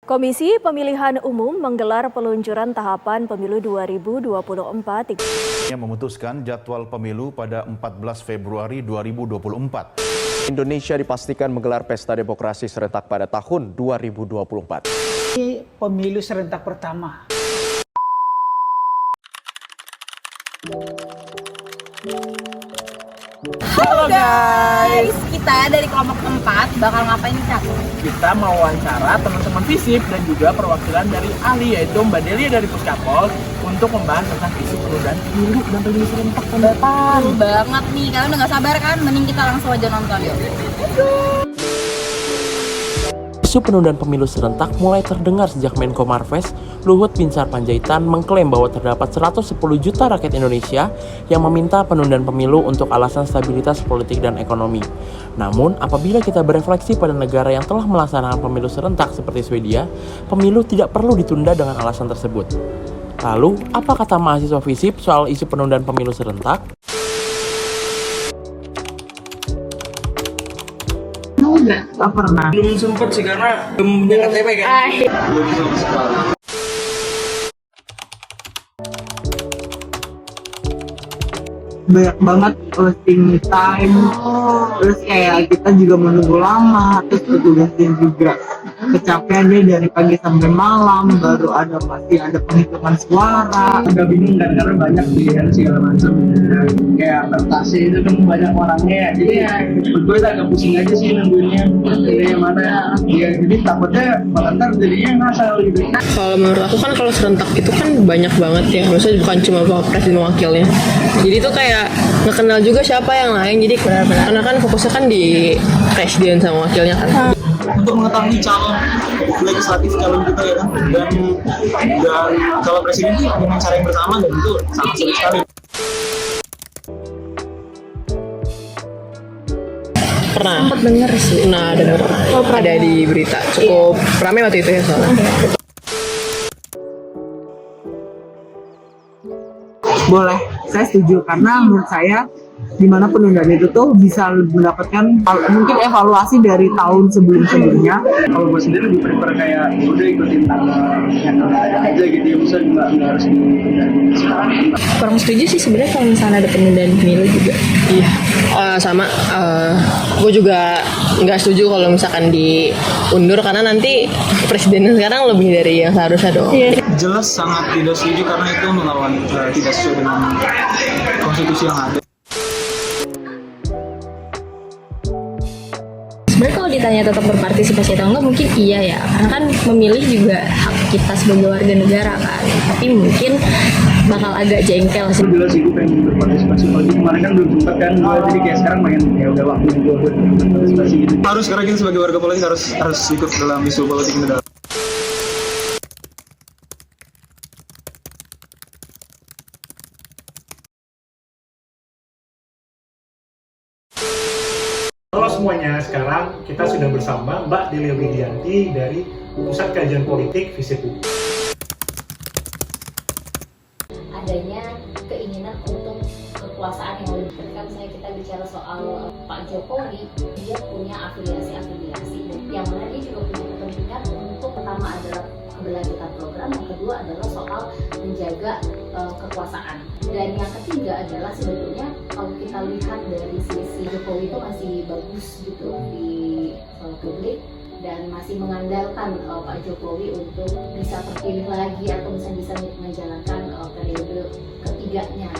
Komisi Pemilihan Umum menggelar peluncuran tahapan pemilu 2024. Memutuskan jadwal pemilu pada 14 Februari 2024. Indonesia dipastikan menggelar pesta demokrasi serentak pada tahun 2024. Ini pemilu serentak pertama. Halo guys, kita dari kelompok 4 bakal ngapain nih Kak? Kita mau wawancara teman-teman FISIP dan juga perwakilan dari ahli yaitu Mbak Delia dari Puskapol untuk membahas tentang isu penundaan pemilu dan pemilu serentak tahun depan. Seru banget nih, kalian udah gak sabar kan? Mending kita langsung aja nonton yuk. Isu penundaan pemilu serentak mulai terdengar sejak Menko Marves, Luhut Binsar Panjaitan mengklaim bahwa terdapat 110 juta rakyat Indonesia yang meminta penundaan pemilu untuk alasan stabilitas politik dan ekonomi. Namun, apabila kita berefleksi pada negara yang telah melaksanakan pemilu serentak seperti Swedia, pemilu tidak perlu ditunda dengan alasan tersebut. Lalu, apa kata mahasiswa FISIP soal isu penundaan pemilu serentak? Gak pernah. Belum sempet sih karena belum punya KTP kan. Banyak banget wasting time, terus kayak kita juga menunggu lama, terus petugasnya juga kecapean dia dari pagi sampai malam, baru masih ada penghitungan suara. Agak bingung kan karena banyak pilihan segala macam, kayak vertasi itu kan banyak orangnya, jadi ya gue agak pusing aja sih nungguinnya, pilih yang mana ya, jadi takutnya ntar jadinya ngasal gitu. Kalau menurut aku kan kalau serentak itu kan banyak banget ya, maksudnya bukan cuma wapres dan wakilnya, jadi itu kayak nggak kenal juga siapa yang lain, jadi benar-benar karena kan fokusnya kan di presiden sama wakilnya kan. Untuk mengetahui calon legislatif calon kita ya kan, dan calon presiden itu dengan cara yang bersama, dan itu sangat sulit sekali. Pernah sempat denger sih, ada di berita cukup ramai waktu itu ya soalnya. Boleh, saya setuju karena menurut saya dimana penundaan itu tuh bisa mendapatkan mungkin evaluasi dari tahun sebelum-sebelumnya. Kalau gue sendiri lebih prefer kayak udah ikutin yang aja gitu ya, bisa nggak harus sekarang. Kurang setuju sih sebenarnya kalau misalnya ada penundaan pemilu juga. Iya, sama. Gue juga nggak setuju kalau misalkan diundur karena nanti presiden sekarang lebih dari yang seharusnya dong. Jelas sangat tidak setuju karena itu melawan tidak sesuai dengan konstitusi yang ada. Sebenarnya kalau ditanya tetap berpartisipasi atau enggak, mungkin iya ya, karena kan memilih juga hak kita sebagai warga negara kan, tapi mungkin bakal agak jengkel sih. Jelas sih gue pengen berpartisipasi politik, kemarin kan belum sempat kan, jadi kayak sekarang main ya udah waktunya gue buat berpartisipasi gitu. Harus, karena kita sebagai warga politik harus ikut dalam isu politik negara. Halo semuanya, sekarang kita sudah bersama Mbak Delia Widianti dari Pusat Kajian Politik FISIP. Adanya keinginan untuk kekuasaan yang lebih, ketika misalnya kita bicara soal Pak Jokowi, dia punya afiliasi yang mana dia juga punya kepentingan untuk, pertama adalah keberlanjutan program, yang kedua adalah soal menjaga kekuasaan, dan yang ketiga adalah sebetulnya kalau kita lihat dari sisi Jokowi itu masih bagus gitu di publik dan masih mengandalkan Pak Jokowi untuk bisa terpilih lagi atau misalnya bisa menjalankan periode ketiganya.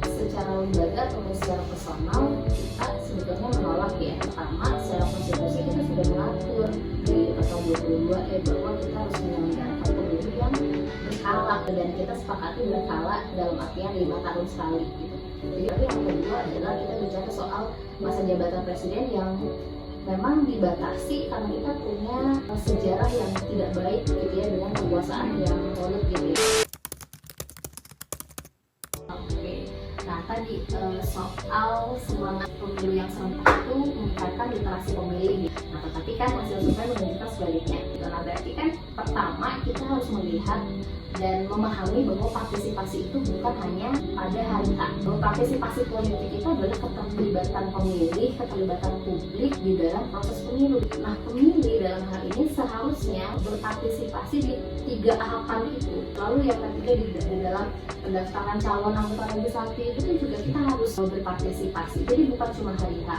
Secara lembaga atau secara personal kita sebetulnya menolak ya. Pertama, secara konstitusi kita sudah mengatur di pasal 22 bahwa kita harus menyelenggarakan pemilu yang berkala, dan kita sepakati berkala dalam artian 5 tahun sekali gitu. Jadi yang kedua adalah kita bicara soal masa jabatan presiden yang memang dibatasi karena kita punya sejarah yang tidak baik gitu ya, dengan kekuasaan yang solid gitu ya. Oke. Nah tadi soal semangat pemilu yang serentak itu itu meningkatkan literasi pemilih. Nah, tetapi kan hasil survei menunjukkan sebaliknya. Nah, berarti kan pertama kita harus melihat dan memahami bahwa partisipasi itu bukan hanya pada hari H. Bahwa partisipasi politik itu adalah keterlibatan pemilih, keterlibatan publik di dalam proses pemilu. Nah, pemilih dalam hal ini seharusnya berpartisipasi di 3 tahapan itu. Lalu yang ketiga di dalam pendaftaran calon anggota legislatif itu juga kita harus berpartisipasi. Jadi bukan cuma hari H.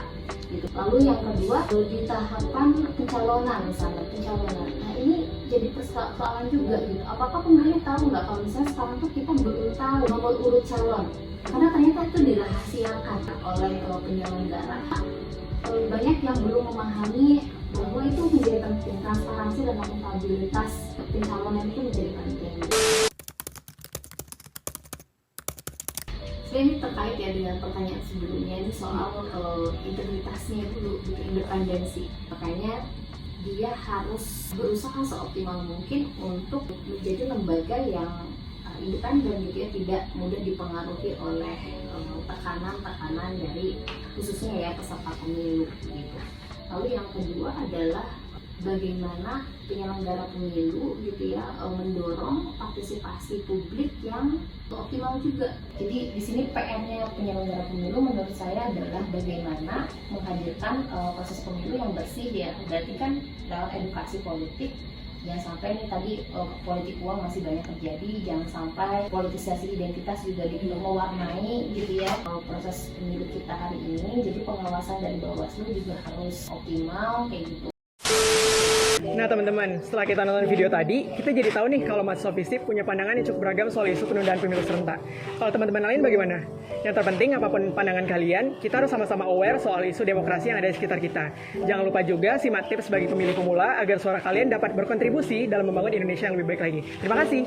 Gitu. Lalu yang kedua di tahapan pencalonan misalnya pencalonan. Nah ini jadi persoalan juga gitu. Apakah pemilih tahu nggak kalau misalnya sekarang tuh kita belum tahu nomor urut calon? Karena ternyata itu dirahasiakan oleh penyelenggara. Banyak yang belum memahami bahwa itu menjadi penting, transparansi dan akuntabilitas pencalonan itu menjadi penting. Ini terkait ya dengan pertanyaan sebelumnya ini soal integritasnya itu independensi. Makanya dia harus berusaha seoptimal mungkin untuk menjadi lembaga yang independen gitu ya, tidak mudah dipengaruhi oleh tekanan-tekanan dari khususnya ya peserta pemilu gitu. Lalu yang kedua adalah bagaimana penyelenggara pemilu gitu ya mendorong partisipasi publik yang optimal juga. Jadi di sini PR-nya penyelenggara pemilu menurut saya adalah bagaimana menghadirkan proses pemilu yang bersih ya. Berarti kan dalam edukasi politik jangan sampai nih tadi politik uang masih banyak terjadi, jangan sampai politisasi identitas juga mewarnai gitu ya proses pemilu kita hari ini. Jadi pengawasan dari Bawaslu juga harus optimal kayak gitu. Nah teman-teman, setelah kita nonton video tadi, kita jadi tahu nih kalau mahasiswa FISIP punya pandangan yang cukup beragam soal isu penundaan pemilu serentak. Kalau teman-teman lain bagaimana? Yang terpenting apapun pandangan kalian, kita harus sama-sama aware soal isu demokrasi yang ada di sekitar kita. Jangan lupa juga simak tips bagi pemilih pemula agar suara kalian dapat berkontribusi dalam membangun Indonesia yang lebih baik lagi. Terima kasih.